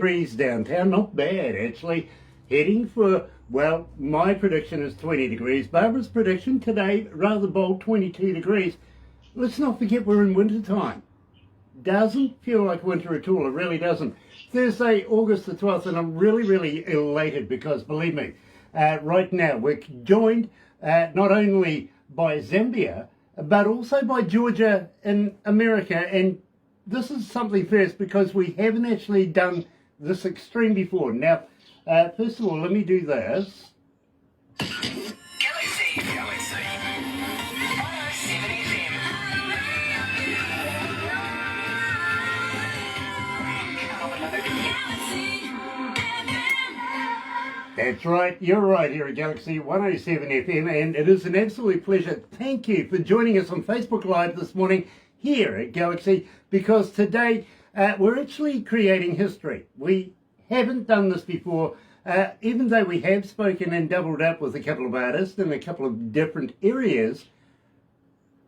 degrees downtown, not bad actually. Heading for, well, my prediction is 20 degrees. Barbara's prediction today, rather bold, 22 degrees. Let's not forget we're in winter time. Doesn't feel like winter at all, it really doesn't. Thursday, August the 12th, and I'm really elated because, believe me, right now we're joined not only by Zambia, but also by Georgia in America. And this is something first because we haven't actually done this extreme before. Now, first of all, let me do this. Galaxy 107fm. That's right, you're right here at Galaxy 107 FM, and it is an absolute pleasure. Thank you for joining us on Facebook Live this morning here at Galaxy, because today we're actually creating history. We haven't done this before, even though we have spoken and doubled up with a couple of artists in a couple of different areas,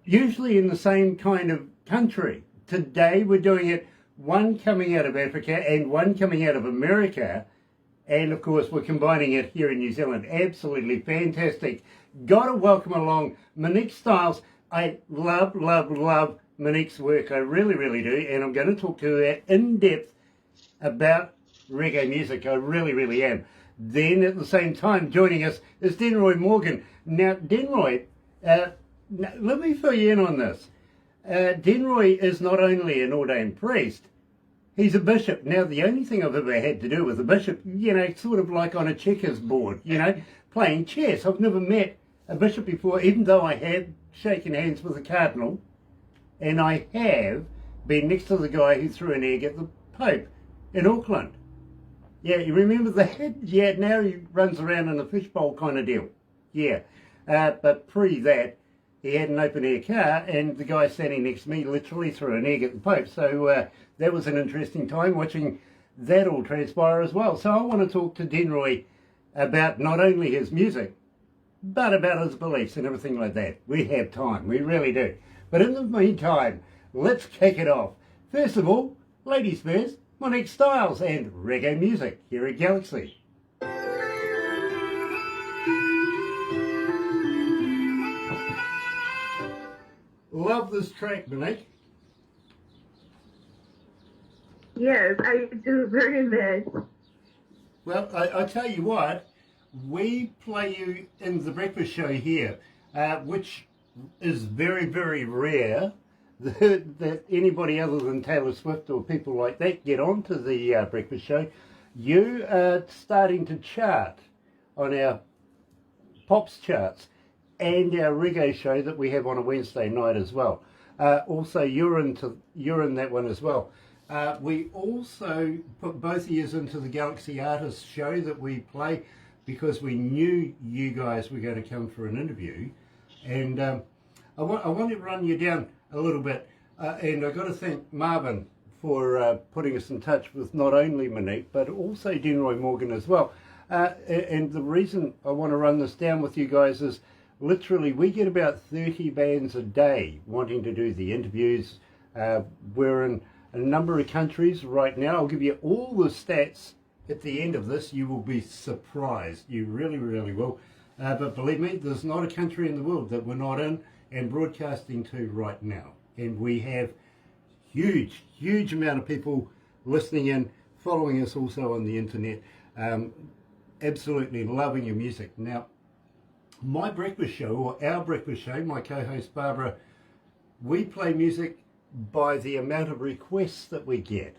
usually in the same kind of country. Today we're doing it, one coming out of Africa and one coming out of America. And of course, we're combining it here in New Zealand. Absolutely fantastic. Got to welcome along Moniq Stylez. I love Monique's work. I really do. And I'm going to talk to her in depth about reggae music. I really am. Then at the same time, joining us is Denroy Morgan. Now, Denroy, let me fill you in on this. Denroy is not only an ordained priest, he's a bishop. Now, the only thing I've ever had to do with a bishop, you know, sort of like on a checkers board, you know, playing chess. I've never met a bishop before, even though I have shaken hands with a cardinal, and I have been next to the guy who threw an egg at the Pope in Auckland. Yeah, you remember that? Yeah, now he runs around in a fishbowl kind of deal. Yeah, but pre that, he had an open-air car, and the guy standing next to me literally threw an egg at the Pope. So that was an interesting time watching that all transpire as well. So I want to talk to Denroy about not only his music, but about his beliefs and everything like that. We have time, we really do. But in the meantime, let's kick it off. First of all, ladies first, Moniq Stylez and reggae music here at Galaxy. Love this track, Moniq. Yes, I do very much. Well, I tell you what, we play you in the breakfast show here, which is very rare that anybody other than Taylor Swift or people like that get onto the breakfast show. You are starting to chart on our Pops charts and our reggae show that we have on a Wednesday night as well. Also, you're in that one as well. We also put both of you into the Galaxy Artists show that we play because we knew you guys were going to come for an interview. And I want to run you down a little bit. And I've got to thank Marvin for putting us in touch with not only Moniq, but also Denroy Morgan as well. And the reason I want to run this down with you guys is literally we get about 30 bands a day wanting to do the interviews. We're in a number of countries right now. I'll give you all the stats at the end of this. You will be surprised. You really will. But believe me, there's not a country in the world that we're not in and broadcasting to right now. And we have huge amount of people listening in, following us also on the internet. Absolutely loving your music. Now, my breakfast show, or our breakfast show, my co-host Barbara, we play music by the amount of requests that we get.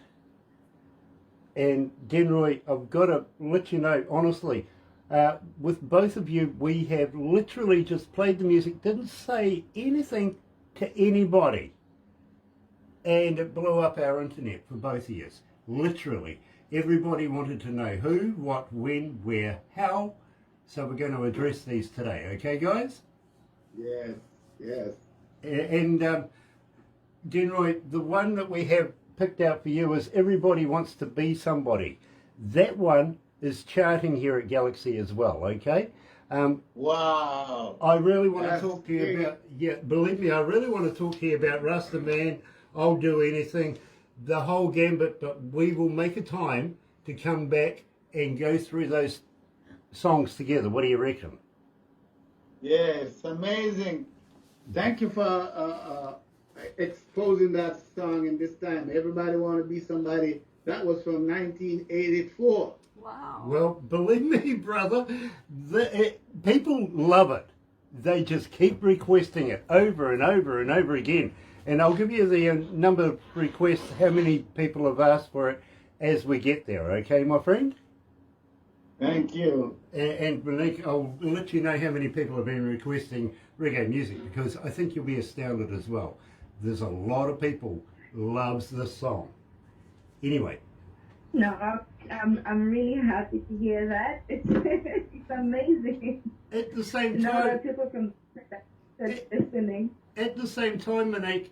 And Denroy, I've got to let you know, honestly, with both of you, we have literally just played the music, didn't say anything to anybody, and it blew up our internet for both of you. Literally, everybody wanted to know who, what, when, where, how. So we're going to address these today, okay, guys? Yes. And Denroy, the one that we have picked out for you is Everybody Wants to Be Somebody. That one is charting here at Galaxy as well, okay? Wow. I really want to That's talk to you big. about, yeah, believe me, I really want to talk to you about Rasta Man, I'll Do Anything, the whole gambit, but we will make a time to come back and go through those songs together. What do you reckon? Yes, amazing. Thank you for exposing that song in this time. Everybody Want to Be Somebody. That was from 1984. Wow. Well, believe me, brother, people love it. They just keep requesting it over and over and over again. And I'll give you the number of requests, how many people have asked for it as we get there, okay, my friend? Thank you. And Moniq, I'll let you know how many people have been requesting reggae music, because I think you'll be astounded as well. There's a lot of people loves this song. Anyway. No, I'm really happy to hear that. It's amazing. At the same No, time, people from listening. at the same time, Moniq,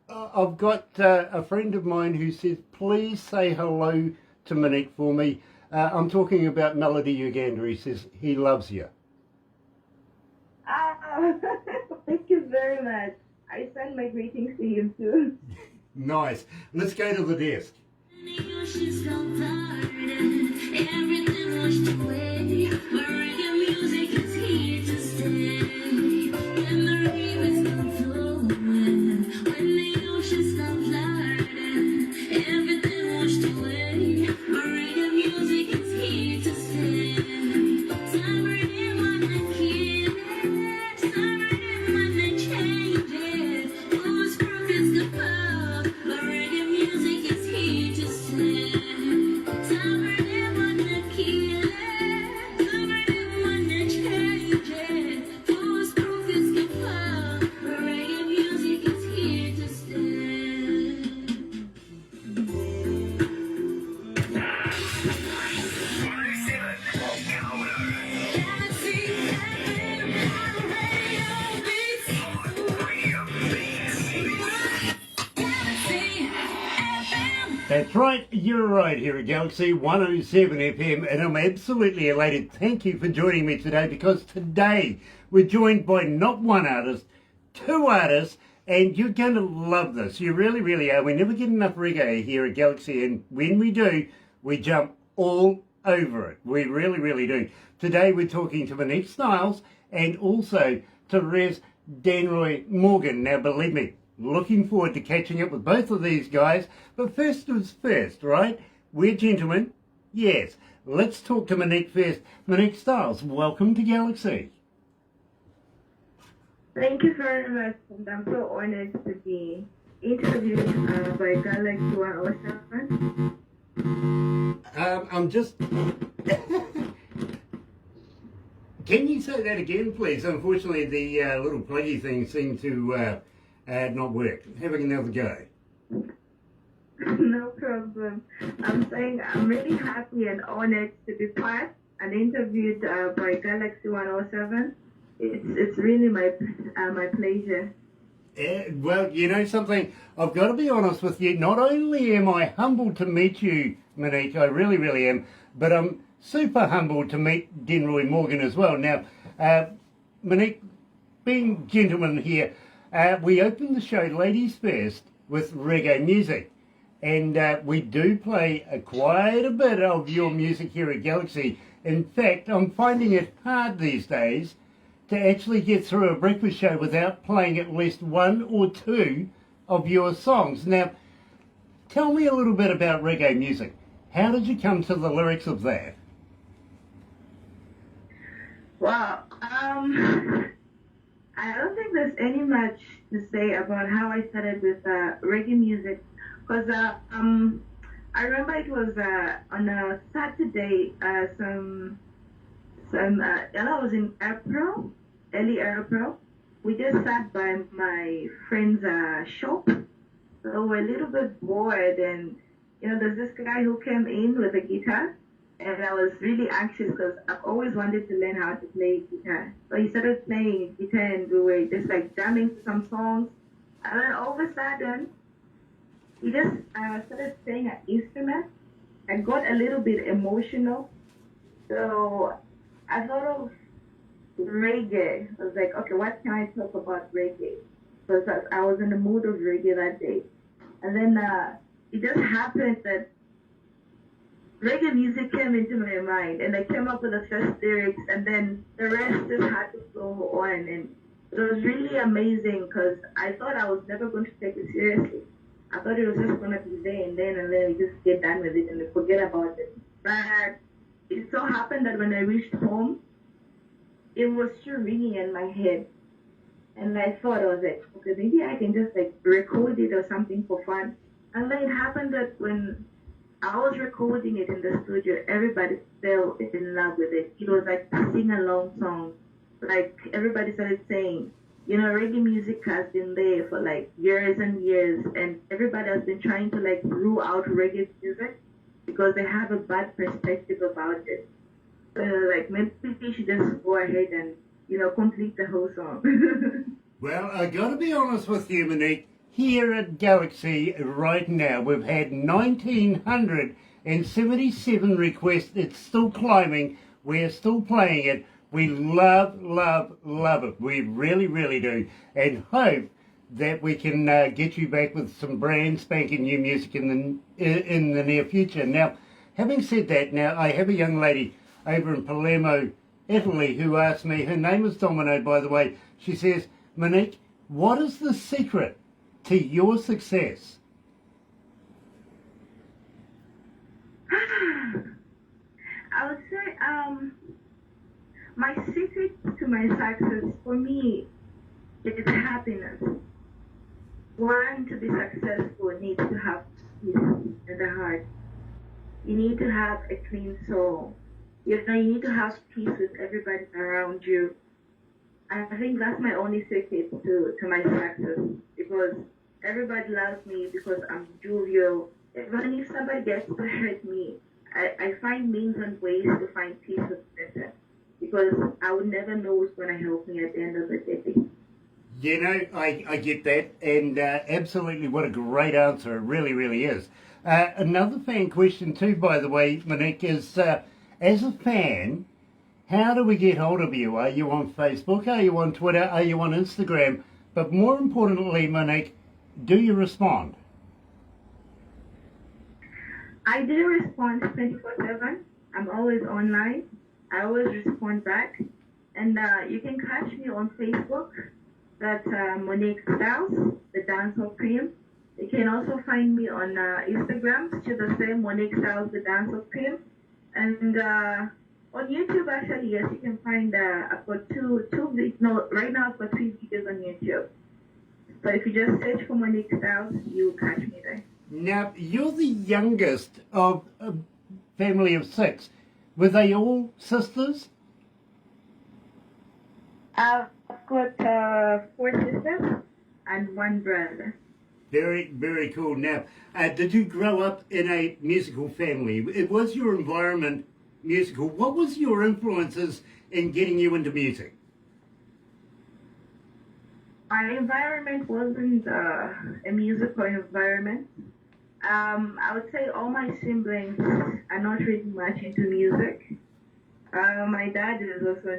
I've got a friend of mine who says, please say hello to Moniq for me. I'm talking about Melody Uganda. He says he loves you. Thank you very much. I send my greetings to him too. Nice. Let's go to the desk. That's right, you're right here at Galaxy 107 FM, and I'm absolutely elated. Thank you for joining me today, because today we're joined by not one artist, two artists, and you're going to love this. You really, really are. We never get enough reggae here at Galaxy, and when we do, we jump all over it. We really, really do. Today we're talking to Moniq Stylez and also Stylez Denroy Morgan. Now, believe me, looking forward to catching up with both of these guys. But first is first, right? We're gentlemen. Yes. Let's talk to Moniq first. Moniq Stylez, welcome to Galaxy. Thank you very much. And I'm so honored to be interviewed by galaxy107. I'm just... Can you say that again, please? Unfortunately, the little pluggy thing seemed to not work. Having another go. No problem. I'm saying I'm really happy and honored to be part and interviewed by Galaxy 107. It's really my pleasure. Well, you know something, I've got to be honest with you. Not only am I humbled to meet you, Moniq, I really, really am, but I'm super humbled to meet Denroy Morgan as well. Now, Moniq, being gentlemen here, we opened the show Ladies First with reggae music, and we do play quite a bit of your music here at Galaxy. In fact, I'm finding it hard these days to actually get through a breakfast show without playing at least one or two of your songs. Now, tell me a little bit about reggae music. How did you come to the lyrics of that? Wow. I don't think there's any much to say about how I started with reggae music, because I remember it was on a Saturday. I was in April, early April. We just sat by my friend's shop, so we're a little bit bored, and there's this guy who came in with a guitar. And I was really anxious because I've always wanted to learn how to play guitar. So he started playing guitar and we were just like jamming to some songs. And then all of a sudden, he just started playing an instrument. I got a little bit emotional. So I thought of reggae. I was like, okay, what can I talk about reggae? Because I was in the mood of reggae that day. And then it just happened that reggae music came into my mind, and I came up with the first lyrics, and then the rest just had to flow on. And it was really amazing because I thought I was never going to take it seriously. I thought it was just going to be there and then we just get done with it and forget about it. But it so happened that when I reached home, it was still ringing in my head. And I thought, I was like, okay, maybe I can just like record it or something for fun. And then it happened that when I was recording it in the studio, everybody fell in love with it. It was like a sing-along song. Like everybody started saying, you know, reggae music has been there for like years and years, and everybody has been trying to like rule out reggae music because they have a bad perspective about it. So like maybe we should just go ahead and, you know, complete the whole song. Well, I got to be honest with you, Moniq. Here at Galaxy right now, we've had 1,977 requests. It's still climbing. We're still playing it. We love, love, love it. We really, really do. And hope that we can get you back with some brand spanking new music in the near future. Now, having said that, now I have a young lady over in Palermo, Italy, who asked me, her name is Domino, by the way. She says, Moniq, what is the secret to your success? I would say my secret to my success, for me, is happiness. One, to be successful needs to have peace in the heart. You need to have a clean soul. You know, you need to have peace with everybody around you. I think that's my only secret to my success, because everybody loves me because I'm jovial. Even if somebody gets to hurt me, I find means and ways to find peace with them, because I would never know who's going to help me at the end of the day. You know, I get that, and absolutely what a great answer. It really, really is. Another fan question too, by the way, Moniq, is as a fan, how do we get hold of you? Are you on Facebook? Are you on Twitter? Are you on Instagram? But more importantly, Moniq, do you respond? I do respond 24/7. I'm always online. I always respond back. And you can catch me on Facebook. That's Moniq Stylez, the Dancehall Cream. You can also find me on Instagram, still the same, Moniq Stylez, the Dancehall Cream. And on YouTube, actually, yes, you can find, I've got right now I've got 3 videos on YouTube. So if you just search for Moniq Stylez, you'll catch me there. Now, you're the youngest of a family of 6. Were they all sisters? I've got 4 sisters and 1 brother. Very, very cool. Now, did you grow up in a musical family? Was your environment musical? What was your influences in getting you into music? My environment wasn't a musical environment. I would say all my siblings are not really much into music. My dad is also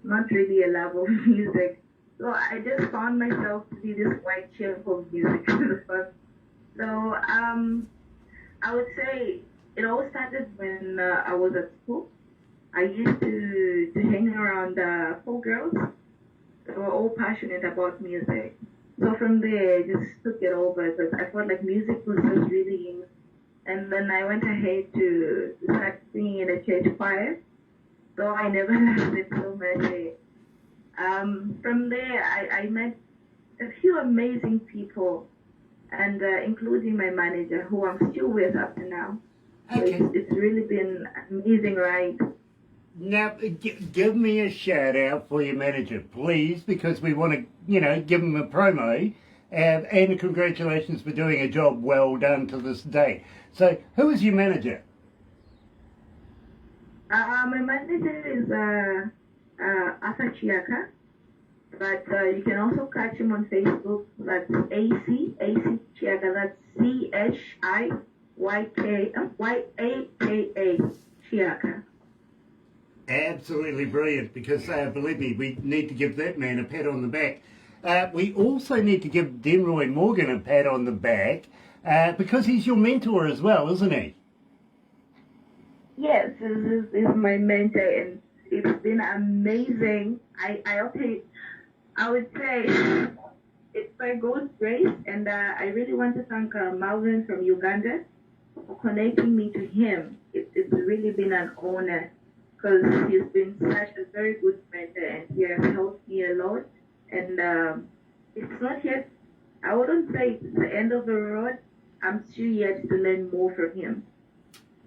not really a lover of music. So I just found myself to be this white chip of music. So I would say it all started when I was at school. I used to hang around 4 girls that were all passionate about music. So from there, I just took it over because I felt like music was just really in. And then I went ahead to start singing in a church choir. So I never left it so much. From there, I met a few amazing people, and including my manager, who I'm still with up to now. Okay. So it's really been an amazing ride. Now, give me a shout out for your manager, please, because we want to, give him a promo, and congratulations for doing a job well done to this day. So, who is your manager? My manager is Asa Chiaka, but you can also catch him on Facebook. That's AC Chiaka. That's CHIYAKA Chiaka. Absolutely brilliant, because believe me, we need to give that man a pat on the back. We also need to give Denroy Morgan a pat on the back, because he's your mentor as well, isn't he? Yes, this is my mentor, and it's been amazing. I would say it's by God's grace, and I really want to thank Malvin from Uganda for connecting me to him. It's really been an honor because he's been such a very good mentor, and he has helped me a lot. And it's not yet, I wouldn't say it's the end of the road. I'm still yet to learn more from him.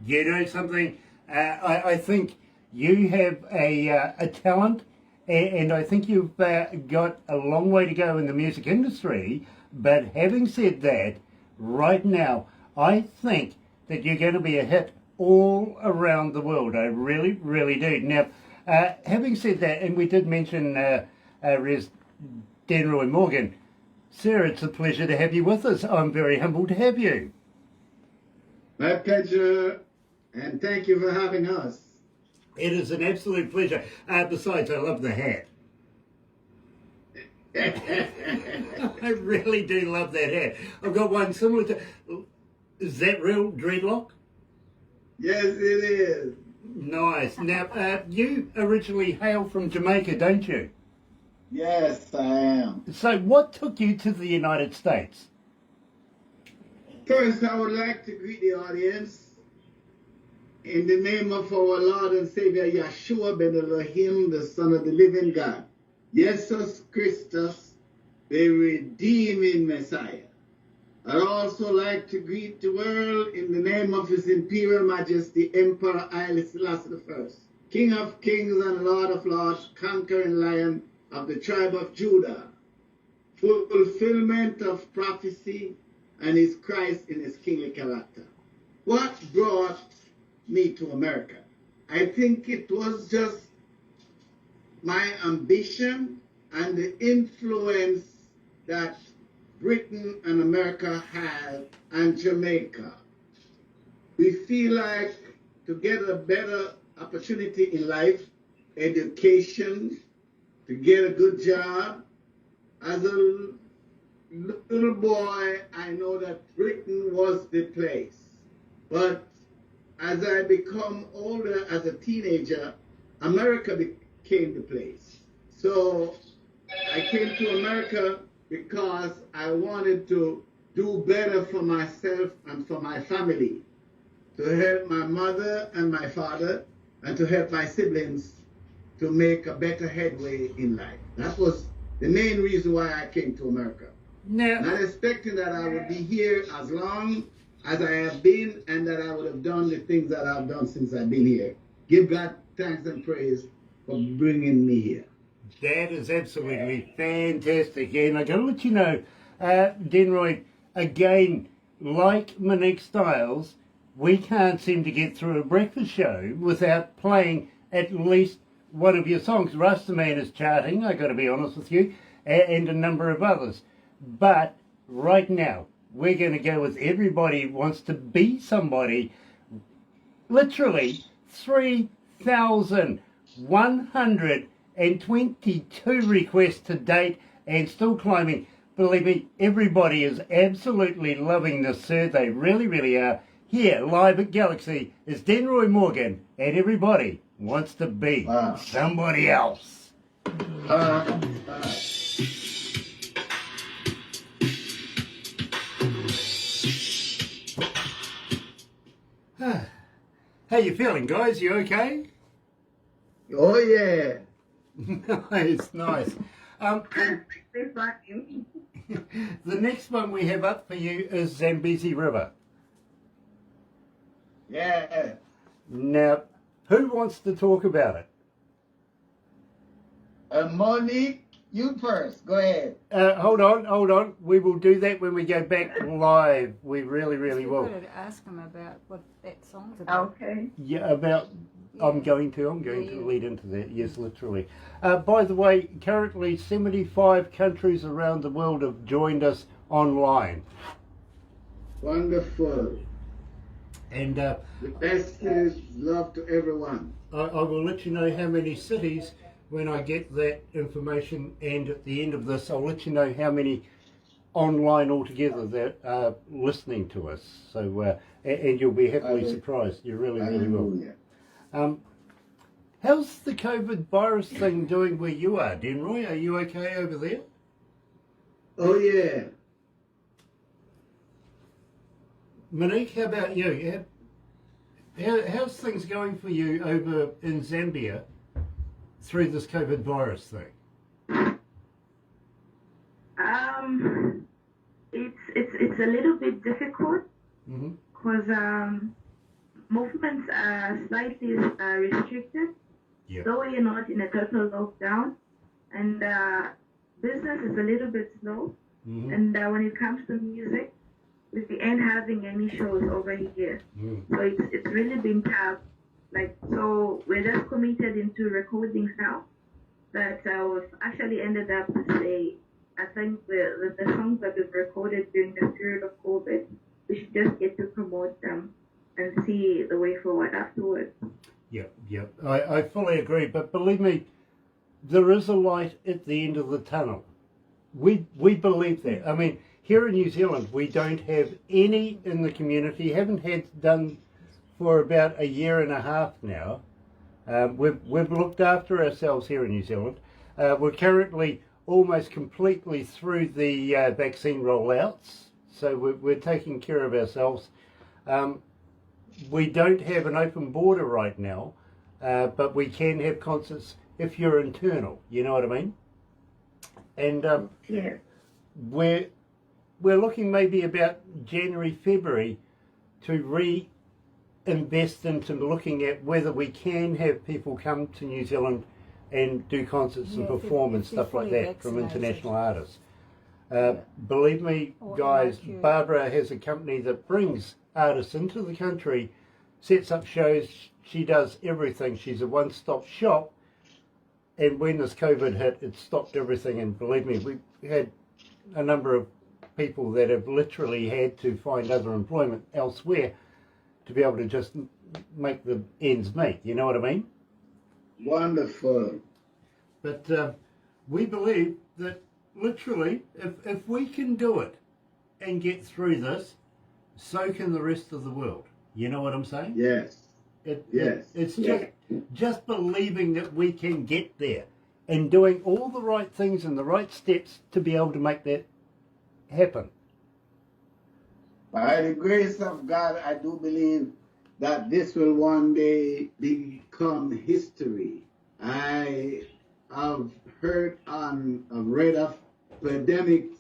You know something? I think you have a talent, and I think you've got a long way to go in the music industry. But having said that, right now, I think that you're going to be a hit all around the world. I really, really do. Now, having said that, and we did mention Res Denroy Morgan, sir, it's a pleasure to have you with us. I'm very humbled to have you. My pleasure, and thank you for having us. It is an absolute pleasure. Besides, I love the hat. I really do love that hat. I've got one similar to... Is that real dreadlock? Yes, it is. Nice. Now, you originally hail from Jamaica, don't you? Yes, I am. So what took you to the United States? First, I would like to greet the audience in the name of our Lord and Savior Yeshua ben Elohim, the Son of the living God, Jesus Christus, the redeeming Messiah. I'd also like to greet the world in the name of His Imperial Majesty Emperor Haile Selassie I, King of Kings and Lord of Lords, conquering Lion of the tribe of Judah, fulfillment of prophecy, and His Christ in His kingly character. What brought me to America? I think it was just my ambition and the influence that Britain and America have on Jamaica. We feel like to get a better opportunity in life, education, to get a good job. As a little boy, I know that Britain was the place. But as I become older, as a teenager, America became the place. So I came to America because I wanted to do better for myself and for my family, to help my mother and my father, and to help my siblings to make a better headway in life. That was the main reason why I came to America. Now, Not expecting that I would be here as long as I have been, and that I would have done the things that I've done since I've been here. Give God thanks and praise for bringing me here. that is absolutely fantastic. And I got to let you know, Denroy, again, like Moniq Stylez, we can't seem to get through a breakfast show without playing at least one of your songs. Rastaman is charting, I got to be honest with you, and a number of others. But right now, we're going to go with Everybody Wants to Be Somebody. Literally 3,122 requests to date and still climbing. Believe me, everybody is absolutely loving this, sir. They really, really are. Here, live at Galaxy, is Denroy Morgan, and Everybody Wants to Be Somebody Else. How you feeling, guys? You okay? Oh, yeah. Nice, nice. The next one we have up for you is Zambezi River. Yeah. Now, who wants to talk about it? Monique, you first. Go ahead. Hold on. We will do that when we go back live. We really, really will. You've got to ask him about what that song's about. Okay. Yeah, about... I'm going to lead into that, yes, literally. By the way, currently 75 countries around the world have joined us online. Wonderful. And the best is love to everyone. I will let you know how many cities when I get that information, and at the end of this I'll let you know how many online altogether that are listening to us. So, and you'll be happily surprised. You really, really will. How's the COVID virus thing doing where you are, Denroy? Are you okay over there? Oh, yeah. Moniq, how about you? How's things going for you over in Zambia through this COVID virus thing? It's a little bit difficult Mm-hmm. because movements are slightly restricted. Yeah. Though you're not in a total lockdown, and business is a little bit slow. Mm-hmm. And when it comes to music, we ain't having any shows over here. Mm. So it's really been tough. Like, so we're just committed into recordings now. But we've actually ended up to say, I think the songs that we've recorded during the period of COVID, we should just get to promote them and see the way forward afterwards. Yeah. I fully agree. But believe me, there is a light at the end of the tunnel. We believe that. I mean, here in New Zealand, we don't have any in the community, haven't had done for about a year and a half now. We've looked after ourselves here in New Zealand. We're currently almost completely through the vaccine rollouts, so we're taking care of ourselves. We don't have an open border right now, but we can have concerts if you're internal, you know what I mean? And Yeah. we're looking maybe about January, February to reinvest into looking at whether we can have people come to New Zealand and do concerts and perform and stuff like that from international artists. Believe me, Or guys, MIQ. Barbara has a company that brings artists into the country, sets up shows, she does everything. She's a one-stop shop. And when this COVID hit, it stopped everything. And believe me, we had a number of people that have literally had to find other employment elsewhere to be able to just make the ends meet. You know what I mean? Wonderful. But we believe that literally, if we can do it and get through this, so can the rest of the world. You know what I'm saying? Yes. Yes. It's Yeah. just believing that we can get there and doing all the right things and the right steps to be able to make that happen. By the grace of God, I do believe that this will one day become history. I have heard on, I've read of pandemics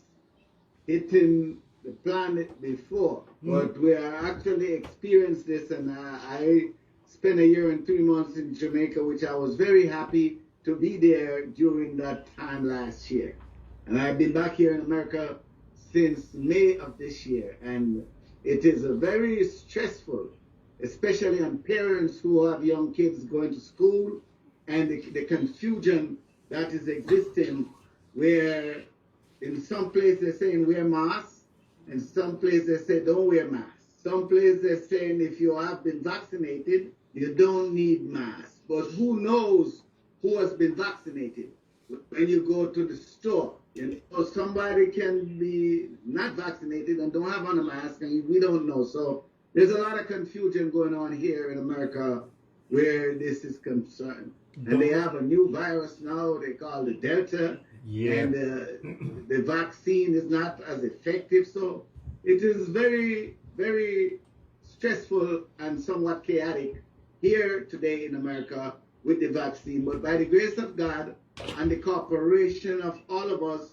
hitting the planet before, but we are actually experienced this, and I spent a year and 3 months in Jamaica, which I was very happy to be there during that time last year. And I've been back here in America since May of this year, and it is a very stressful, especially on parents who have young kids going to school, and the confusion that is existing, where in some places they're saying wear masks, and some places they say don't wear masks. Some places they're saying if you have been vaccinated, you don't need masks. But who knows who has been vaccinated? When you go to the store, you know, somebody can be not vaccinated and don't have on a mask, and we don't know. So there's a lot of confusion going on here in America where this is concerned. And they have a new virus now, they call it Delta. Yeah. And the vaccine is not as effective. So it is very, very stressful and somewhat chaotic here today in America with the vaccine. But by the grace of God and the cooperation of all of us,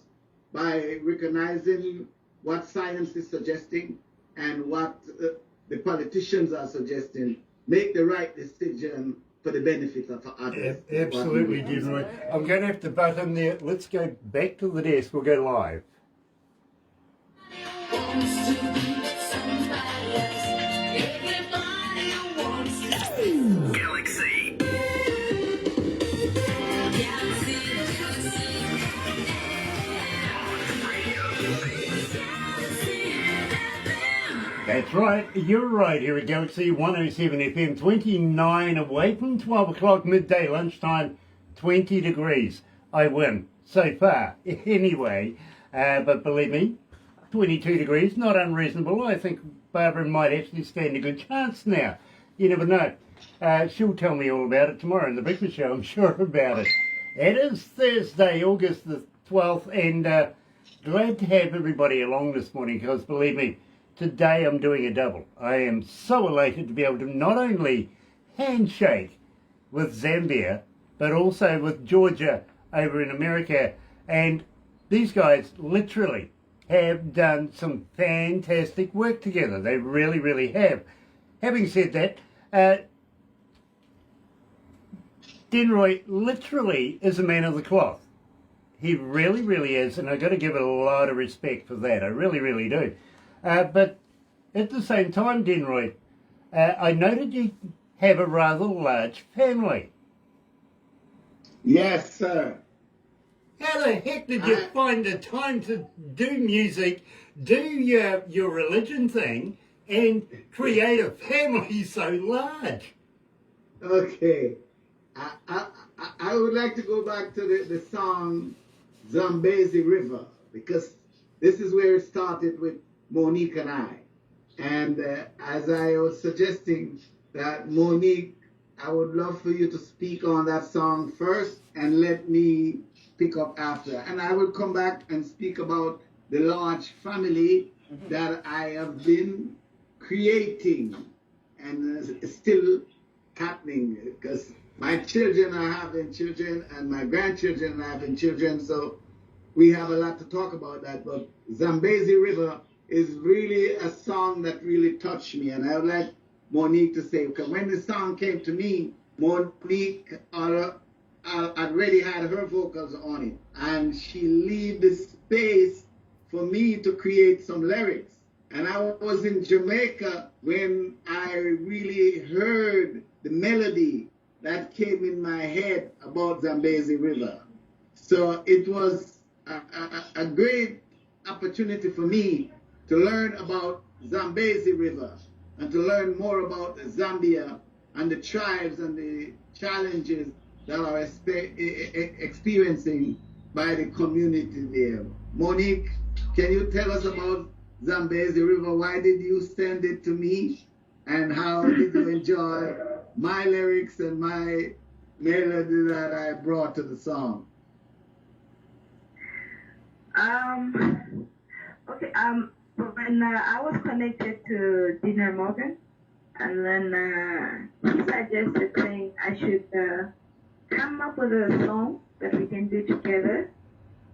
by recognizing what science is suggesting and what the politicians are suggesting, make the right decision for the benefit of others. Absolutely, Denroy. I'm going to have to butt in there. Let's go back to the desk. We'll go live. Galaxy. That's right. You're right here at Galaxy 107 FM, 29 away from 12 o'clock midday lunchtime, 20 degrees. I win so far. Anyway, but believe me, 22 degrees, not unreasonable. I think Barbara might actually stand a good chance now. You never know. She'll tell me all about it tomorrow in the breakfast show, I'm sure about it. It is Thursday, August the 12th, and glad to have everybody along this morning because, believe me, today I'm doing a double. I am so elated to be able to not only handshake with Zambia, but also with Georgia over in America. And these guys literally have done some fantastic work together. They really, really have. Having said that, Denroy literally is a man of the cloth. He really, really is, and I've got to give it a lot of respect for that. I really, really do. But at the same time, Denroy, I noted you have a rather large family. Yes, sir. How the heck did you find the time to do music, do your religion thing, and create a family so large? Okay. I would like to go back to the song Zambezi River, because this is where it started with Moniq and I. And as I was suggesting that, Moniq, I would love for you to speak on that song first and let me pick up after. And I will come back and speak about the large family that I have been creating and still happening, because my children are having children and my grandchildren are having children, so we have a lot to talk about that. But Zambezi River is really a song that really touched me, and I would like Moniq to say, because when the song came to me, Moniq already had her vocals on it, and she leave the space for me to create some lyrics. And I was in Jamaica when I really heard the melody that came in my head about Zambezi River. So it was a great opportunity for me to learn about Zambezi River and to learn more about Zambia and the tribes and the challenges that are experiencing by the community there. Moniq, can you tell us about Zambezi River? Why did you send it to me? And how did you enjoy my lyrics and my melody that I brought to the song? Okay, when I was connected to Denroy Morgan, and then he suggested saying I should come up with a song that we can do together.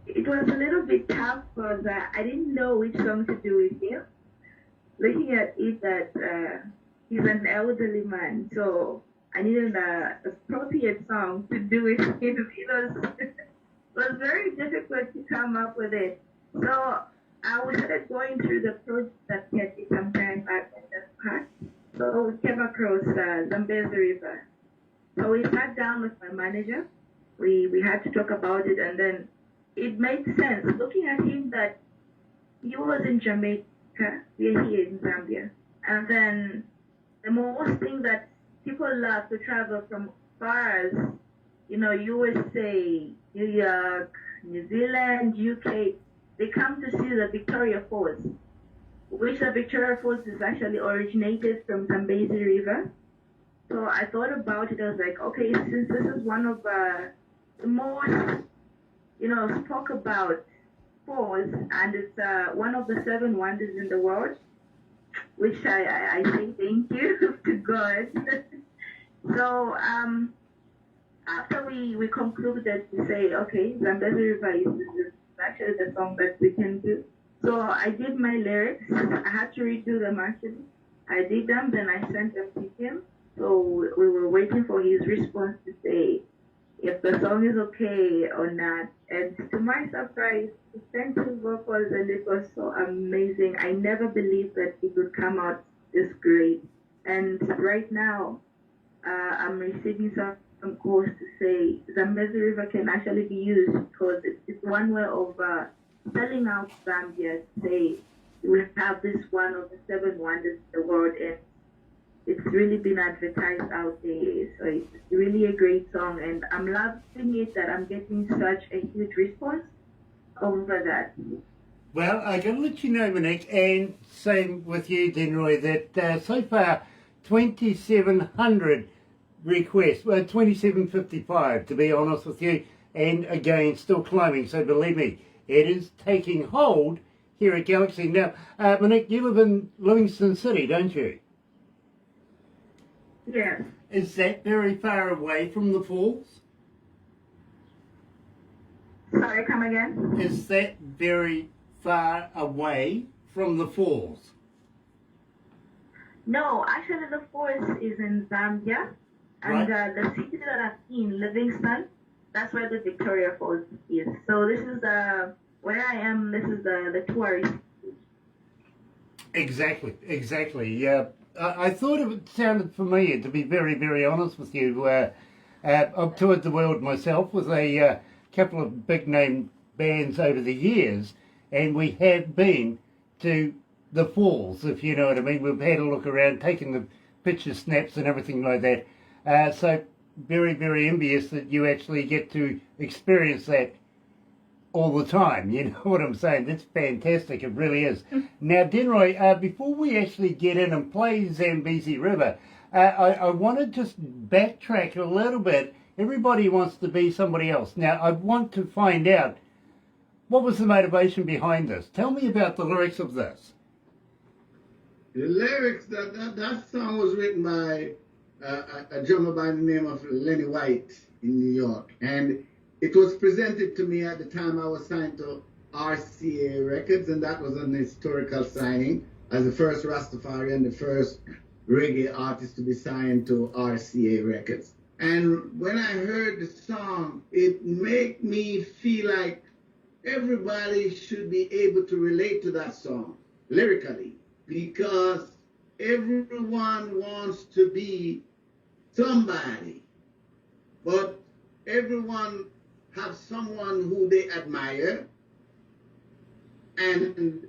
It was a little bit tough because I didn't know which song to do with him. Looking at it that he's an elderly man, so I needed an appropriate song to do with him. It was very difficult to come up with it. So I started going through the project that Kat did some time back in the past. So we came across Zambezi River. So we sat down with my manager. We had to talk about it, and then it made sense. Looking at him that he was in Jamaica, we're here in Zambia. And then the most thing that people love to travel from far as, USA, New York, New Zealand, UK, they come to see the Victoria Falls, which the Victoria Falls is actually originated from Zambezi River. So I thought about it. I was like, okay, since this is one of the most, spoke about falls, and it's one of the 7 wonders in the world, which I say thank you to God. So after we concluded to say, okay, Zambezi River is actually the song that we can do. So I did my lyrics. I had to redo them actually. I did them, then I sent them to him. So we were waiting for his response to say if the song is okay or not. And to my surprise, he sent his vocals and it was so amazing. I never believed that it would come out this great. And right now, I'm receiving some calls to say Zambezi River can actually be used because it's one way of selling out Zambia. Say we have this one of the 7 wonders in the world, and it's really been advertised out there. So it's really a great song, and I'm loving it that I'm getting such a huge response over that. Well, I can let you know, Moniq, and same with you, Denroy, that so far 2,700 request. Well, 2755 to be honest with you, and again still climbing. So believe me, it is taking hold here at Galaxy. Now, Moniq, you live in Livingston City, don't you? Yes. Is that very far away from the falls? Sorry, come again? Is that very far away from the falls? No, actually the forest is in Zambia. And Right. the city that I'm in, Livingston, that's where the Victoria Falls is. So this is where I am, this is the tourist. Exactly. Yeah, I thought it sounded familiar, to be very, very honest with you. I've toured the world myself with a couple of big name bands over the years, and we have been to the falls, if you know what I mean. We've had a look around, taken the picture snaps and everything like that. So very, very envious that you actually get to experience that all the time. You know what I'm saying? That's fantastic. It really is. Now, Denroy, before we actually get in and play Zambezi River, I want to just backtrack a little bit. Everybody wants to be somebody else. Now, I want to find out, what was the motivation behind this? Tell me about the lyrics of this. The lyrics, that song was written by a drummer by the name of Lenny White in New York. And it was presented to me at the time I was signed to RCA Records, and that was an historical signing as the first Rastafari and the first reggae artist to be signed to RCA Records. And when I heard the song, it made me feel like everybody should be able to relate to that song lyrically, because everyone wants to be somebody, but everyone have someone who they admire and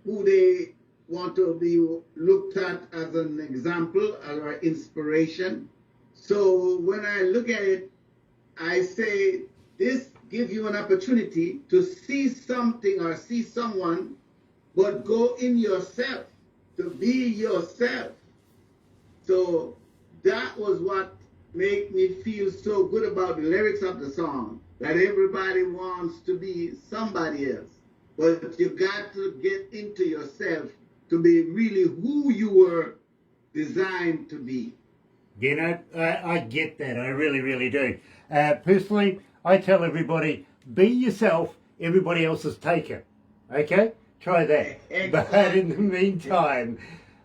who they want to be looked at as an example or inspiration. So when I look at it, I say this gives you an opportunity to see something or see someone, but go in yourself, to be yourself. So that was what made me feel so good about the lyrics of the song, that everybody wants to be somebody else. But you got to get into yourself to be really who you were designed to be. You know, I get that. I really, really do. Personally, I tell everybody, be yourself, everybody else is taken. Okay? Try that. Exactly. But in the meantime,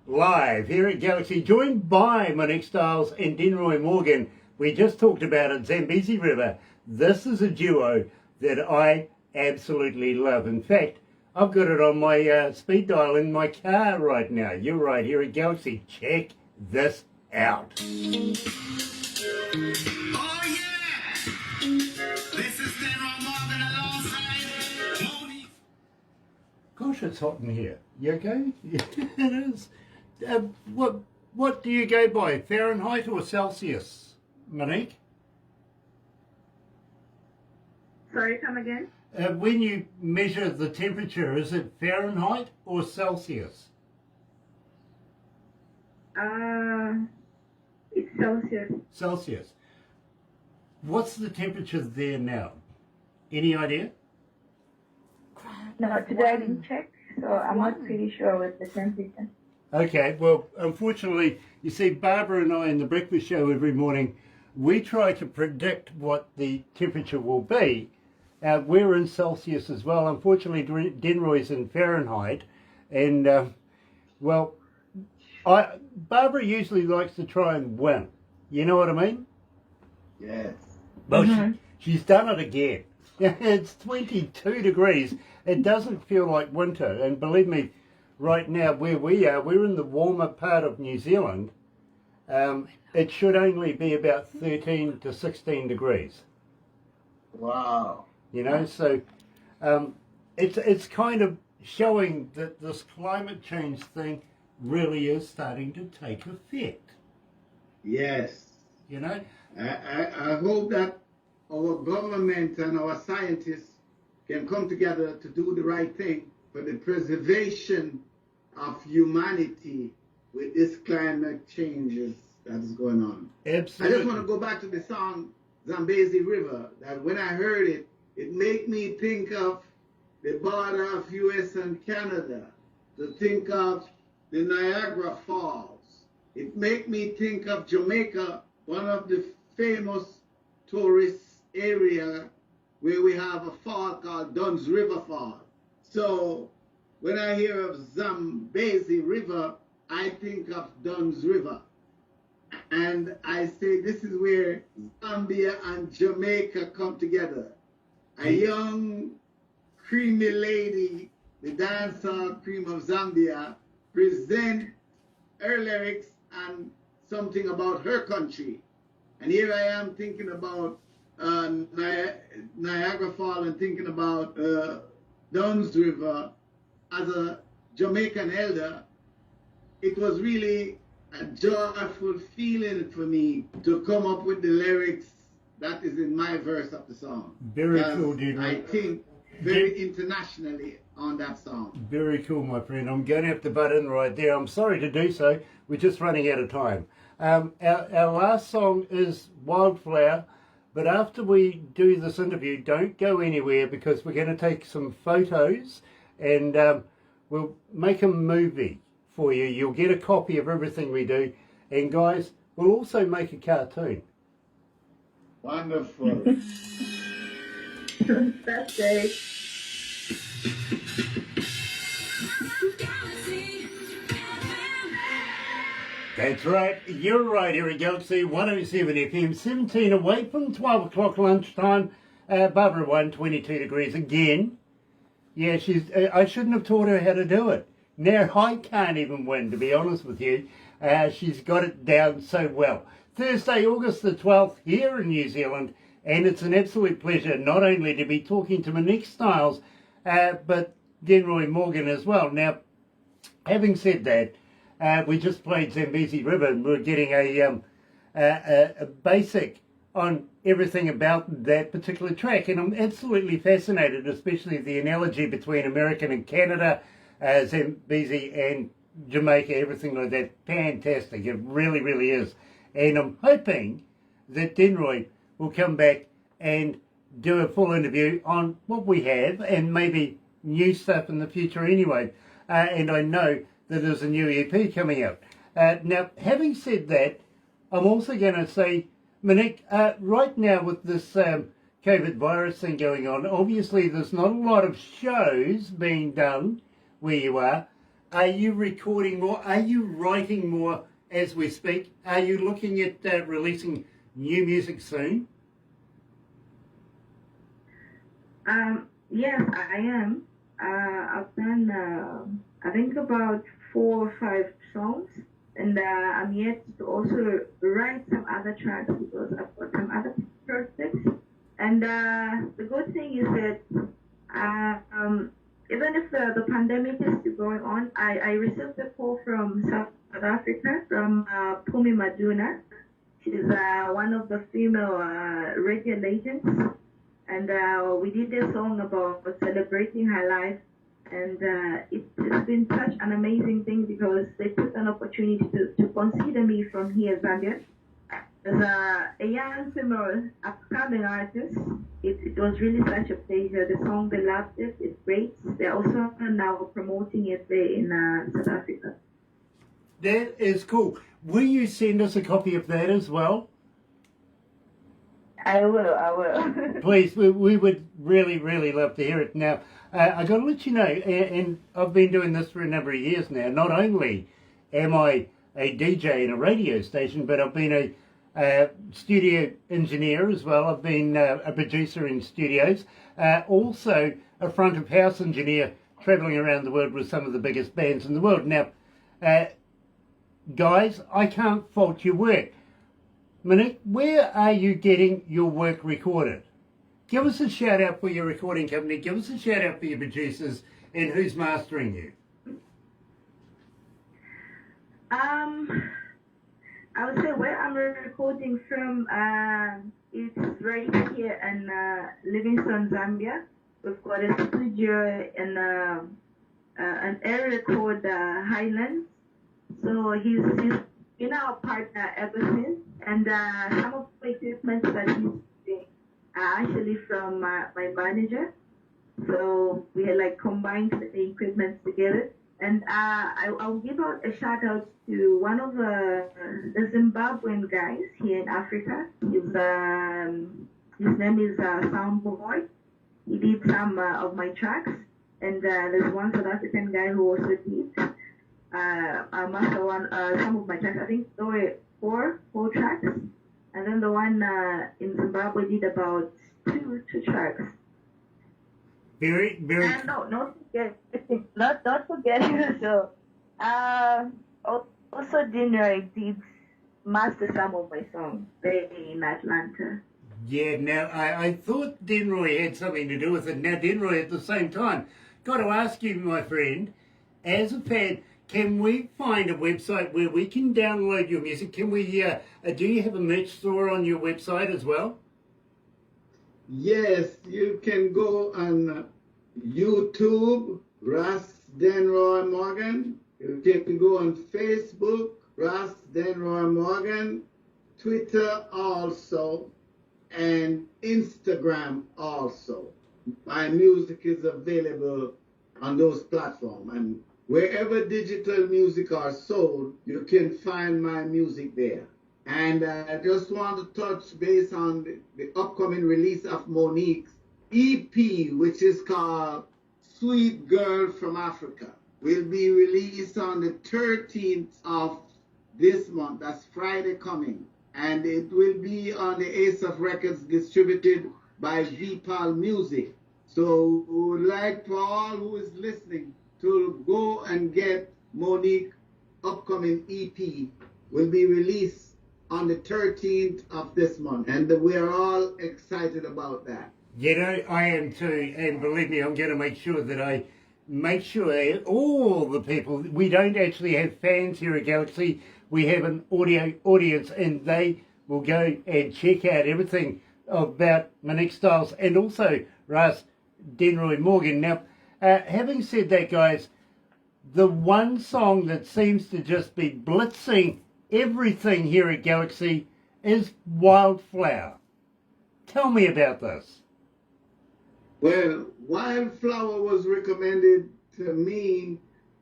live here at Galaxy, joined by Moniq Stylez and Denroy Morgan. We just talked about it, Zambezi River. This is a duo that I absolutely love. In fact, I've got it on my speed dial in my car right now. You're right here at Galaxy. Check this out. Oh yeah! This is Denroy Morgan alongside Moniq. Gosh, it's hot in here. You okay? It is. What do you go by, Fahrenheit or Celsius, Moniq? Sorry, come again? When you measure the temperature, is it Fahrenheit or Celsius? It's Celsius. Celsius. What's the temperature there now? Any idea? No, today I didn't check, so I'm not pretty sure with the temperature. Okay, well, unfortunately, you see, Barbara and I in the breakfast show every morning, we try to predict what the temperature will be. We're in Celsius as well. Unfortunately, Denroy's in Fahrenheit. And, well, Barbara usually likes to try and win. You know what I mean? Yes. Well, she's done it again. It's 22 degrees. It doesn't feel like winter. And believe me, right now where we are, we're in the warmer part of New Zealand. It should only be about 13 to 16 degrees. Wow. You know, so it's kind of showing that this climate change thing really is starting to take effect. Yes. You know? I hope that our government and our scientists can come together to do the right thing for the preservation of humanity with this climate changes that is going on. Absolutely. I just want to go back to the song Zambezi River, that when I heard it, it made me think of the border of US and Canada, to think of the Niagara Falls. It made me think of Jamaica, one of the famous tourist area where we have a fall called Dunn's River Fall. So when I hear of Zambezi River, I think of Dunn's River. And I say this is where Zambia and Jamaica come together. A young, creamy lady, the dancehall cream of Zambia, present her lyrics and something about her country. And here I am thinking about Niagara Falls and thinking about Dunn's River. As a Jamaican elder, it was really a joyful feeling for me to come up with the lyrics that is in my verse of the song. Very cool, dude. I think very internationally on that song. Very cool, my friend. I'm going to have to butt in right there. I'm sorry to do so. We're just running out of time. Our last song is Wildflower, but after we do this interview, don't go anywhere because we're going to take some photos and we'll make a movie for you. You'll get a copy of everything we do. And guys, we'll also make a cartoon. Wonderful. That's great. That's right. You're right here at Galaxy 107 FM, 17 away from 12 o'clock lunchtime. Barbara won 22 degrees again. Yeah, I shouldn't have taught her how to do it. Now I can't even win, to be honest with you. She's got it down so well. Thursday, August the 12th, here in New Zealand, and it's an absolute pleasure not only to be talking to Moniq Stylez, but Denroy Morgan as well. Now, having said that, we just played Zambezi River, and we're getting a basic on everything about that particular track, and I'm absolutely fascinated, especially the analogy between American and Canada, Zambezi and Jamaica, everything like that. Fantastic. It really, really is. And I'm hoping that Denroy will come back and do a full interview on what we have and maybe new stuff in the future anyway. And I know that there's a new EP coming out. Now, having said that, I'm also going to say, Moniq, right now with this COVID virus thing going on, obviously there's not a lot of shows being done where you are. Are you recording more? Are you writing more as we speak? Are you looking at releasing new music soon? Yes, I am. I've done, I think, about 4 or 5 songs, and I'm yet to also write some other tracks because I've got some other projects. And the good thing is that even if the pandemic is still going on, I received a call from South Africa, from Pumi Maduna. She's one of the female reggae legends. And we did a song about celebrating her life. And it's been such an amazing thing because they took an opportunity to consider me from here, Zambia, as a young female upcoming artist. It was really such a pleasure. The song, they loved it. It's great. They're also now promoting it there in South Africa. That is cool. Will you send us a copy of that as well? I will. Please, we would really, really love to hear it. Now, I got to let you know, and I've been doing this for a number of years now. Not only am I a DJ in a radio station, but I've been a studio engineer as well. I've been a producer in studios, also a front of house engineer, traveling around the world with some of the biggest bands in the world. Now, guys, I can't fault your work. Moniq, where are you getting your work recorded? Give us a shout out for your recording company. Give us a shout out for your producers and who's mastering you. I would say where I'm recording from is right here in Livingstone, Zambia. We've got a studio in an area called Highlands. So he's been our partner ever since. And some of the equipment that he's using are actually from my manager. So we had like combined the equipment together. And I'll give out a shout out to one of the Zimbabwean guys here in Africa. His name is Soundboy. He did some of my tracks. And there's one South African guy who also did master one, some of my tracks. I think there were four tracks. And then the one in Zimbabwe did about two tracks. Very. And not forgetting so also Denroy did master some of my songs there in Atlanta. Yeah, now I thought Denroy had something to do with it. Now, Denroy, at the same time, got to ask you, my friend, as a fan, can we find a website where we can download your music? Can we, do you have a merch store on your website as well? Yes, you can go on YouTube, Ras Denroy Morgan. You can go on Facebook, Ras Denroy Morgan, Twitter also, and Instagram also. My music is available on those platforms. And wherever digital music are sold, you can find my music there. And I just want to touch base on the upcoming release of Monique's EP, which is called Sweet Girl from Africa. Will be released on the 13th of this month. That's Friday coming. And it will be on the Ace of Records, distributed by VPAL Music. So we would like for all who is listening to go and get Monique upcoming EP. Will be released on the 13th of this month, and we are all excited about that. You know, I am too, and believe me, I'm going to make sure that I make sure all the people, we don't actually have fans here at Galaxy, we have an audio audience, and they will go and check out everything about Moniq Stylez and also Ras Denroy Morgan. Now, having said that, guys, the one song that seems to just be blitzing everything here at Galaxy is Wildflower. Tell me about this. Well, Wildflower was recommended to me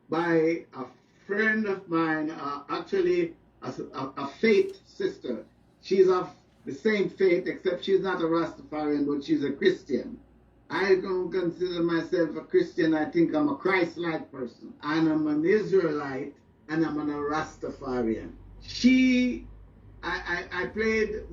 by a friend of mine, actually a faith sister. She's of the same faith, except she's not a Rastafarian, but she's a Christian. I don't consider myself a Christian. I think I'm a Christ-like person. And I'm an Israelite, and I'm a Rastafarian. I played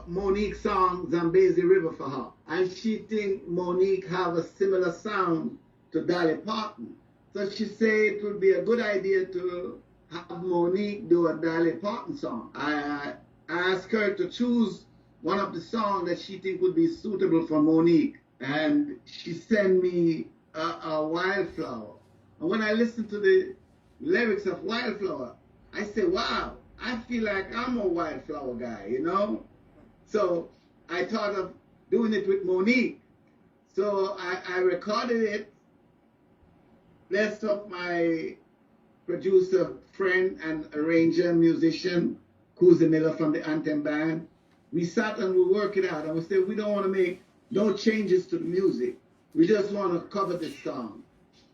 Monique's song Zambezi River for her, and she think Monique have a similar sound to Dolly Parton. So she said it would be a good idea to have Monique do a Dolly Parton song. I asked her to choose one of the songs that she think would be suitable for Monique, and she sent me a Wildflower. And when I listened to the lyrics of Wildflower, I said, wow, I feel like I'm a Wildflower guy, you know? So I thought of doing it with Monique. So I recorded it, blessed up my producer, friend, and arranger, musician, Kuzi Miller from the Anthem Band. We sat and we worked it out, and we said we don't want to make no changes to the music. We just want to cover this song.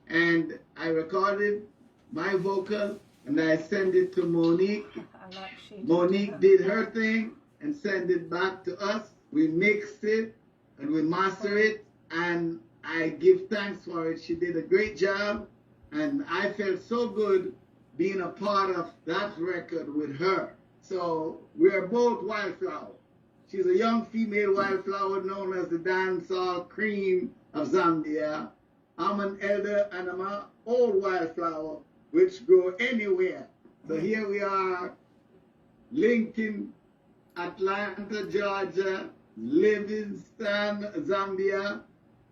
And I recorded my vocal, and I sent it to Monique. Monique did her thing and sent it back to us. We mixed it and we mastered it, and I give thanks for it. She did a great job, and I felt so good being a part of that record with her. So we're both Wildflower. She's a young female Wildflower known as the dancehall cream of Zambia. I'm an elder and I'm an old Wildflower which grow anywhere. So here we are, Lincoln, Atlanta, Georgia, Livingston, Zambia,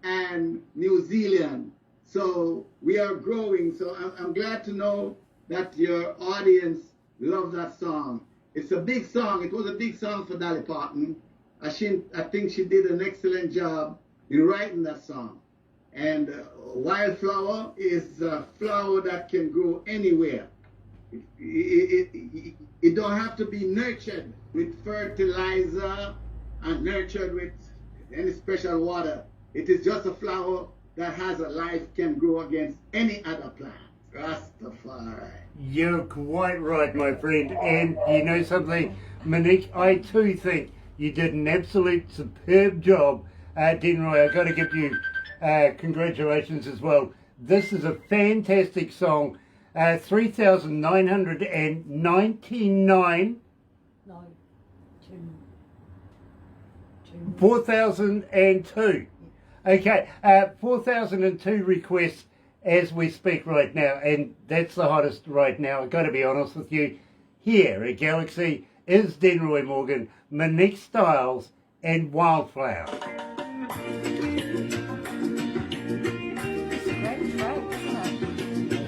and New Zealand. So we are growing. So I'm glad to know that your audience loves that song. It's a big song. It was a big song for Dolly Parton. I think she did an excellent job in writing that song. And Wildflower is a flower that can grow anywhere. it don't have to be nurtured with fertilizer and nurtured with any special water. It is just a flower that has a life, can grow against any other plant. Rastafari. You're quite right, my friend. And you know something, Moniq, I too think you did an absolute superb job. Denroy, I've got to give you congratulations as well. This is a fantastic song. 3,999. No, 4,002. Okay, 4,002 requests as we speak right now, and that's the hottest right now. I've got to be honest with you. Here at Galaxy is Denroy Morgan, Moniq Stylez, and Wildflower. It's a great track, isn't it?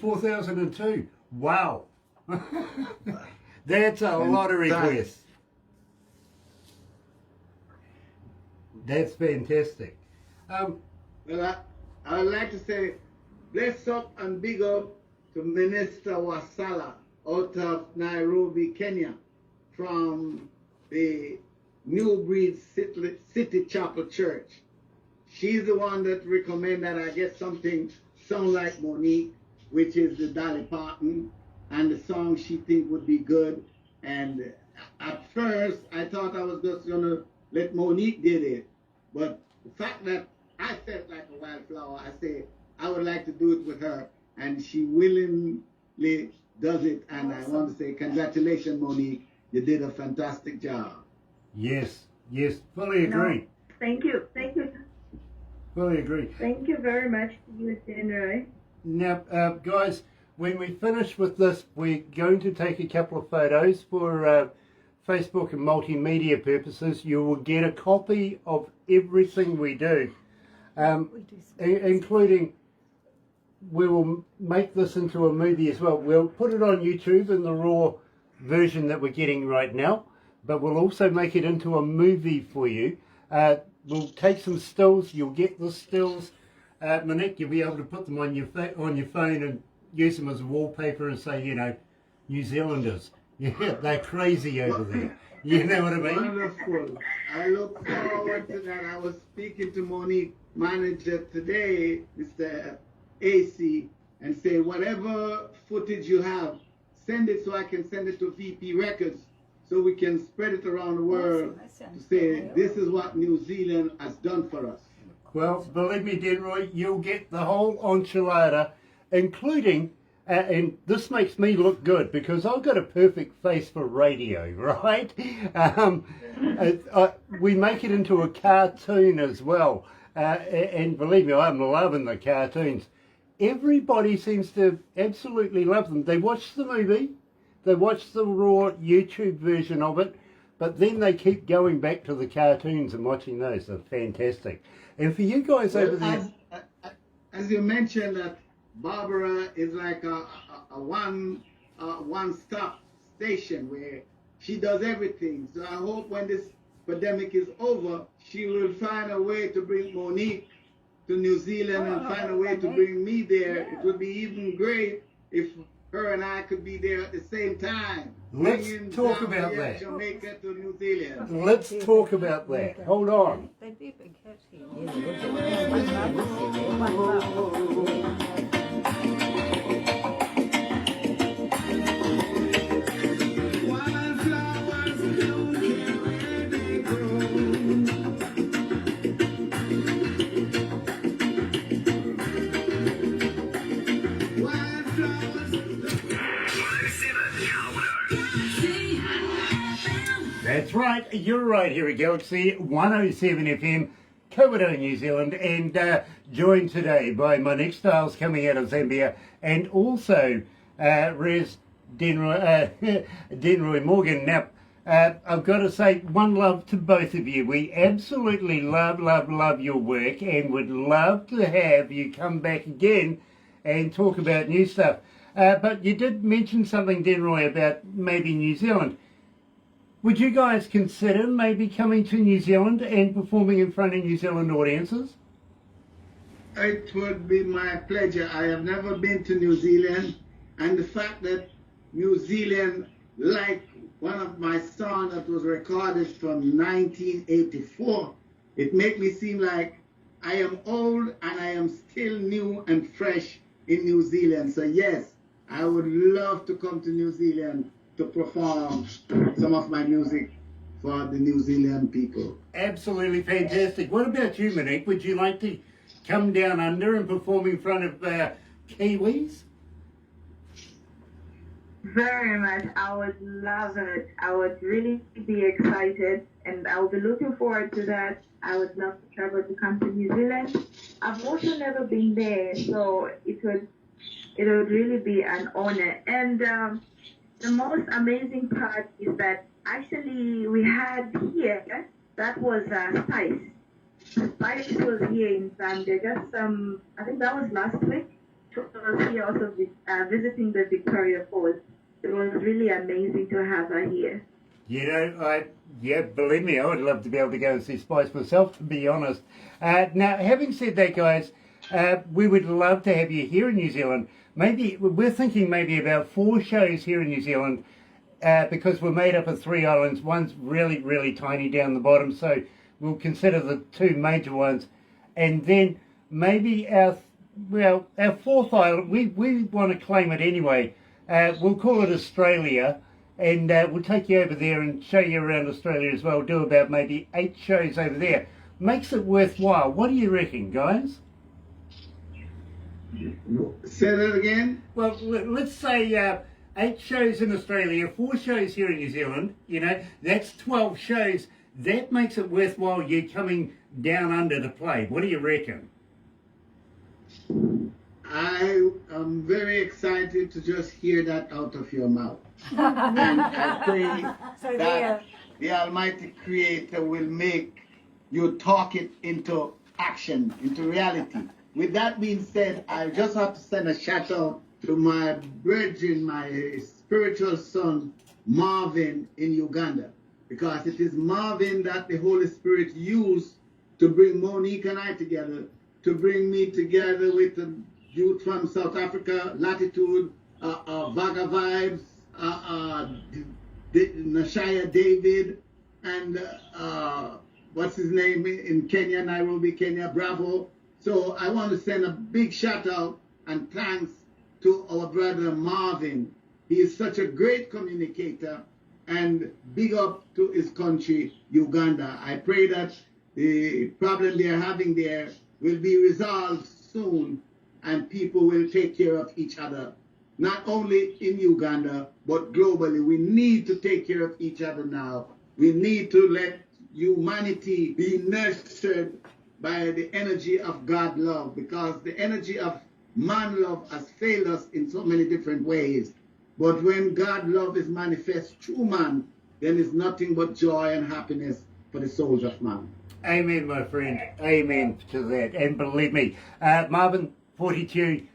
4,002. Wow. That's a lot of requests. That's fantastic. Well, I would like to say, bless up and big up to Minister Wasala out of Nairobi, Kenya, from the New Breed City Chapel Church. She's the one that recommended that I get something sound like Moniq, which is the Dolly Parton, and the song she think would be good. And at first, I thought I was just gonna let Moniq did it, but the fact that I felt like a wildflower, I said I would like to do it with her, and she willingly does it. And I want to say congratulations, Moniq. You did a fantastic job. Yes, yes, fully agree. No, thank you. Fully agree. Thank you very much to you, Denroy. Now, guys, when we finish with this, we're going to take a couple of photos for Facebook and multimedia purposes. You will get a copy of everything we do, including we will make this into a movie as well. We'll put it on YouTube in the raw version that we're getting right now, but we'll also make it into a movie for you. We'll take some stills. You'll get the stills. Moniq, you'll be able to put them on your phone and use them as a wallpaper and say, you know, New Zealanders. Yeah, they're crazy over there. You know what I mean? Wonderful. I look forward to that. I was speaking to Moniq manager today, Mr. AC, and say whatever footage you have, send it so I can send it to VP Records so we can spread it around the world to say this is what New Zealand has done for us. Well, believe me, Denroy, you'll get the whole enchilada, including, and this makes me look good because I've got a perfect face for radio, right? We make it into a cartoon as well. And believe me, I'm loving the cartoons. Everybody seems to absolutely love them. They watch the movie, they watch the raw YouTube version of it, but then they keep going back to the cartoons and watching those. They're fantastic. And for you guys over there... As you mentioned, that Barbara is like a one-stop station where she does everything. So I hope when this pandemic is over, she will find a way to bring Moniq to New Zealand and find a way to bring me there. It would be even great if her and I could be there at the same time. Let's talk about that. Jamaica to New Zealand. Let's talk about that. Hold on. They'd be a big hit here. One love. Wildflowers don't care where they grow. That's right, you're right here at Galaxy 107 FM, Komodo, New Zealand, and joined today by Moniq Stylez coming out of Zambia, and also Res Denroy Morgan. Now, I've got to say one love to both of you. We absolutely love your work and would love to have you come back again and talk about new stuff. But you did mention something, Denroy, about maybe New Zealand. Would you guys consider maybe coming to New Zealand and performing in front of New Zealand audiences? It would be my pleasure. I have never been to New Zealand, And the fact that New Zealand, like one of my songs that was recorded from 1984, it made me seem like I am old and I am still new and fresh in New Zealand. So yes, I would love to come to New Zealand to perform some of my music for the New Zealand people. Absolutely fantastic. What about you, Moniq? Would you like to come down under and perform in front of Kiwis? Very much. I would love it. I would really be excited, and I will be looking forward to that. I would love to travel to come to New Zealand. I've also never been there, so it would really be an honor. And the most amazing part is that actually we had here, that was Spice. Spice was here in Zambia just I think that was last week. She was here also visiting the Victoria Falls. It was really amazing to have her here. You know, believe me, I would love to be able to go and see Spice myself, to be honest. Now, having said that, guys, we would love to have you here in New Zealand. Maybe we're thinking maybe about 4 shows here in New Zealand, because we're made up of 3 islands. One's really, really tiny down the bottom, so we'll consider the 2 major ones, and then maybe our 4th island. We want to claim it anyway. We'll call it Australia, and we'll take you over there and show you around Australia as well. Do about maybe 8 shows over there. Makes it worthwhile. What do you reckon, guys? Say that again? Well, let's say 8 shows in Australia, 4 shows here in New Zealand. You know, that's 12 shows. That makes it worthwhile you coming down under to play. What do you reckon? I am very excited to just hear that out of your mouth. And I pray that the Almighty Creator will make you talk it into action, into reality. With that being said, I just have to send a shout out to my brethren, my spiritual son, Marvin in Uganda. Because it is Marvin that the Holy Spirit used to bring Monique and I together, to bring me together with the youth from South Africa, Latitude, Vaga Vibes, Nashaya David, and what's his name in Kenya, Nairobi, Kenya, Bravo. So I want to send a big shout out and thanks to our brother Marvin. He is such a great communicator, and big up to his country, Uganda. I pray that the problem they are having there will be resolved soon, and people will take care of each other. Not only in Uganda, but globally. We need to take care of each other now. We need to let humanity be nurtured by the energy of God love, because the energy of man love has failed us in so many different ways. But when God love is manifest through man, then it's nothing but joy and happiness for the souls of man. Amen, my friend. Amen to that. And believe me, Marvin, 42,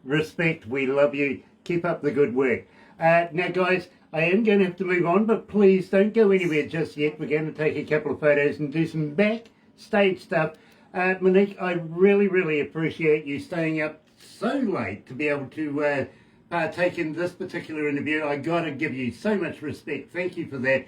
respect. We love you. Keep up the good work. Now, guys, I am going to have to move on, but please don't go anywhere just yet. We're going to take a couple of photos and do some backstage stuff. Monique, I really, really appreciate you staying up so late to be able to partake in this particular interview. I got to give you so much respect. Thank you for that.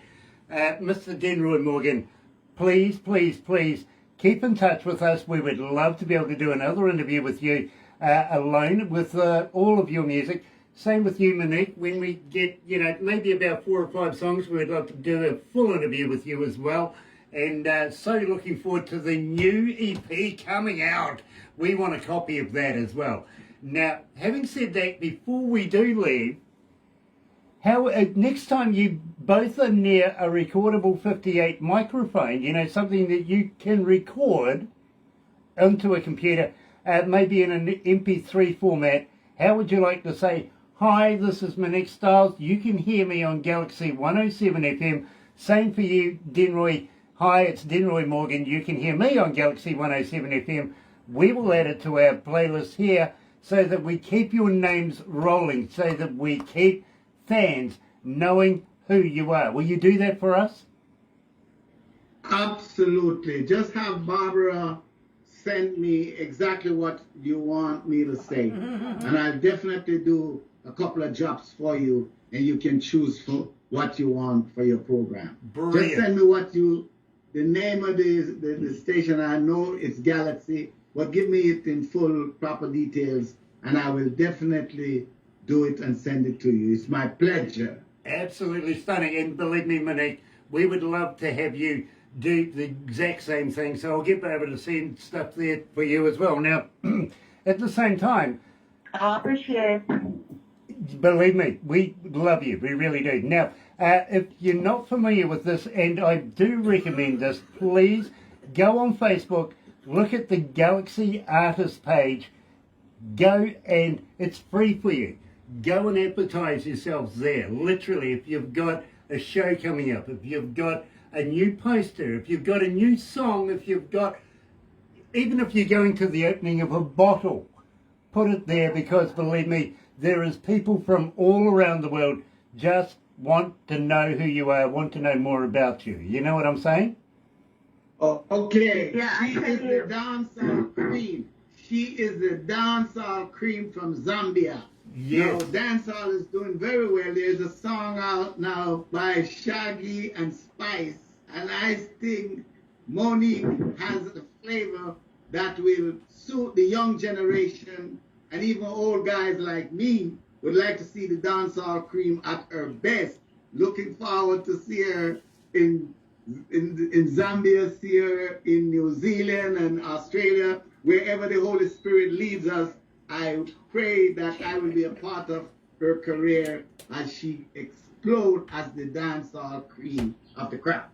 Mr. Denroy Morgan, please, please, please keep in touch with us. We would love to be able to do another interview with you alone with all of your music. Same with you, Monique. When we get, maybe about 4 or 5 songs, we'd love to do a full interview with you as well. And so looking forward to the new EP coming out. We want a copy of that as well. Now, having said that, before we do leave, how next time you both are near a recordable 58 microphone, something that you can record onto a computer, maybe in an MP3 format, how would you like to say, hi, this is Moniq Stylez. You can hear me on Galaxy 107fm. Same for you, Denroy. Hi, it's Denroy Morgan. You can hear me on Galaxy 107fm. We will add it to our playlist here so that we keep your names rolling, so that we keep fans knowing who you are. Will you do that for us? Absolutely. Just have Barbara send me exactly what you want me to say. And I'll definitely do a couple of drops for you, and you can choose for what you want for your program. Brilliant. Just send me the name of the station. I know it's Galaxy, but give me it in full, proper details, and I will definitely do it and send it to you. It's my pleasure. Absolutely stunning. And believe me, Moniq, we would love to have you do the exact same thing. So I'll get over to send stuff there for you as well. Now, at the same time, I appreciate it. believe me, we love you. We really do. Now, if you're not familiar with this, and I do recommend this, please go on Facebook, look at the Galaxy Artist page, go, and it's free for you. Go and advertise yourselves there. Literally, if you've got a show coming up, if you've got a new poster, if you've got a new song, if you've got, even if you're going to the opening of a bottle, put it there, because believe me, there is people from all around the world just want to know who you are, want to know more about you. You know what I'm saying? Oh, okay. Yeah, I She can is hear. the dancehall queen. She is the dancehall queen from Zambia. Yes. Now, dancehall is doing very well. There's a song out now by Shaggy and Spice, and I think Moniq has a flavor that will suit the young generation, and even old guys like me would like to see the dancehall cream at her best. Looking forward to see her in Zambia, see her in New Zealand and Australia, wherever the Holy Spirit leads us. I pray that I will be a part of her career as she explodes as the dancehall queen of the crowd.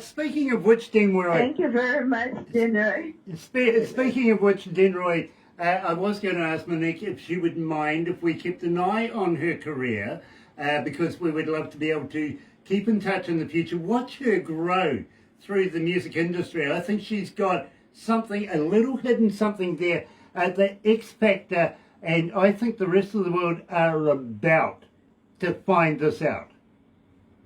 Speaking of which, Denroy, Thank you very much, Denroy. speaking of which, Denroy, I was going to ask Moniq if she would mind if we kept an eye on her career, because we would love to be able to keep in touch in the future, watch her grow through the music industry. I think she's got something, a little hidden something there, the X Factor, and I think the rest of the world are about to find this out.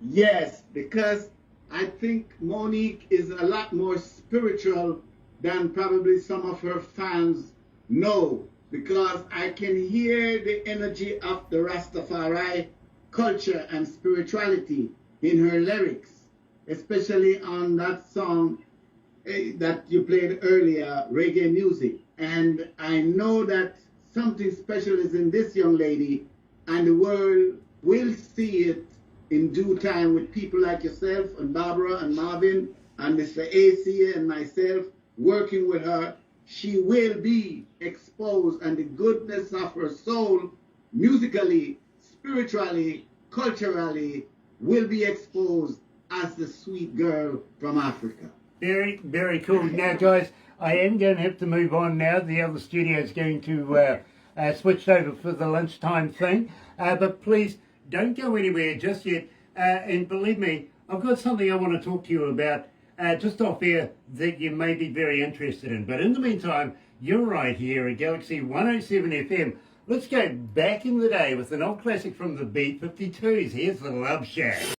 Yes, because I think Moniq is a lot more spiritual than probably some of her fans know, because I can hear the energy of the Rastafari culture and spirituality in her lyrics, especially on that song that you played earlier, Reggae Music. And I know that something special is in this young lady, and the world will see it in due time with people like yourself and Barbara and Marvin and Mr. AC and myself working with her. She will be exposed, and the goodness of her soul, musically, spiritually, culturally, will be exposed as the sweet girl from Africa. Very, very cool. Now, guys, I am going to have to move on now. The other studio is going to switch over for the lunchtime thing. But please, don't go anywhere just yet. And believe me, I've got something I want to talk to you about just off air that you may be very interested in. But in the meantime, you're right here at Galaxy 107 FM. Let's go back in the day with an old classic from the B-52s. Here's the Love Shack.